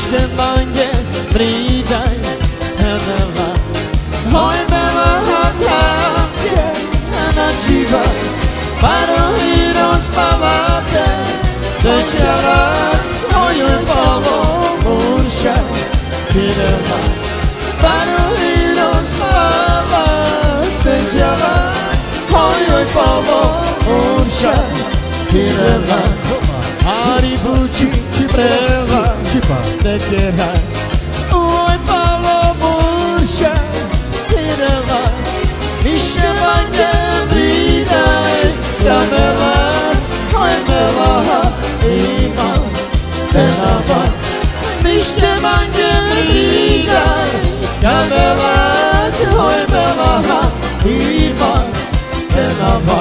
Mishte mange bridaj Hedela Hoj bela hakamke Na dživa Paro i rozpavate Večeras Hojoj pavo Murša Hedela Paro i rozpavate Večeras Hojoj pavo Murša Hedela Ari buči preva de queras Oi palo murcha Pirelas Mishe mange bridaj Gamelas Oi mela Iman Benava Mishe mange bridaj Gamelas Oi mela Iman Benava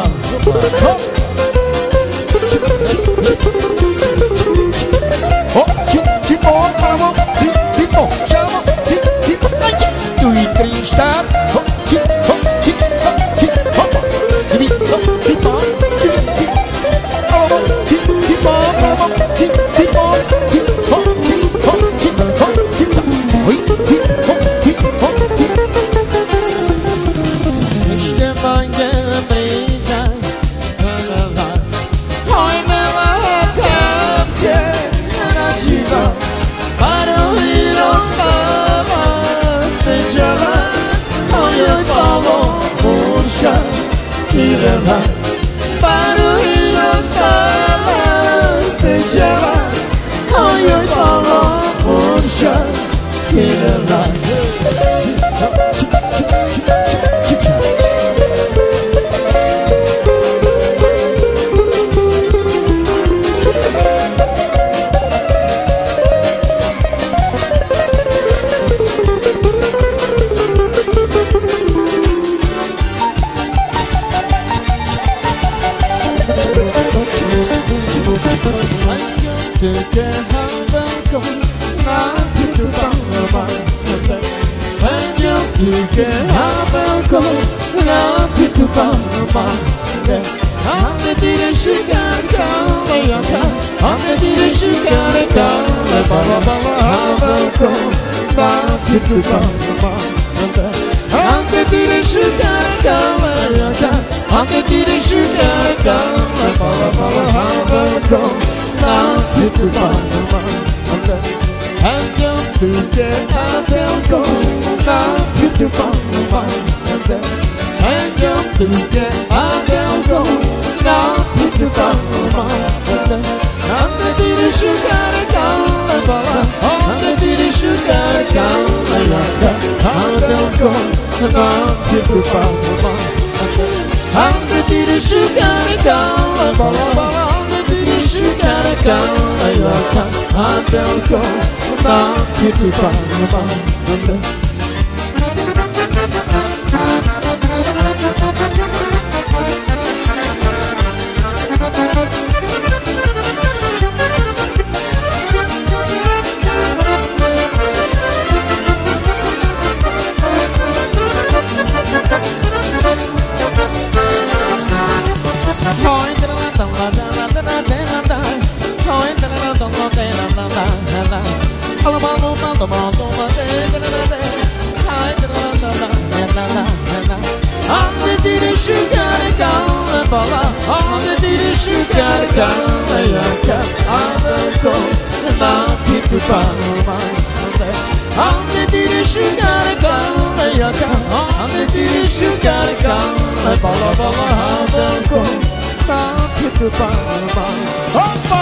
Pirelas Paro i rozpavate Večeras Ojoj palo murša Pirelas Tuke havelko na pitu pangama Penyo tuke havelko na pitu pangama Ande dire shikar kaule yaka Ande dire shikar kaule bala bala havelko na pitu pangama Ande dire shikar kaule yaka Ande dire shikar kaule bala bala havelko Pitu pangama Ando tuke adelko Na pitu pangama Ando tuke adelko Na pitu pangama Ande dire shukare kaule bala Ande dire shukare kaule yaka Adelko Na pitu pangama Ande dire shukare kaule bala Shukare kaule yaka Adelko Na pitu pangama Ande dire shukare kaule bala Ande dire shukare kaule yaka Adelko Na pitu pangama Ande dire shukare kaule yaka Ande dire shukare kaule bala bala Adelko Na pitu pangama Hoppa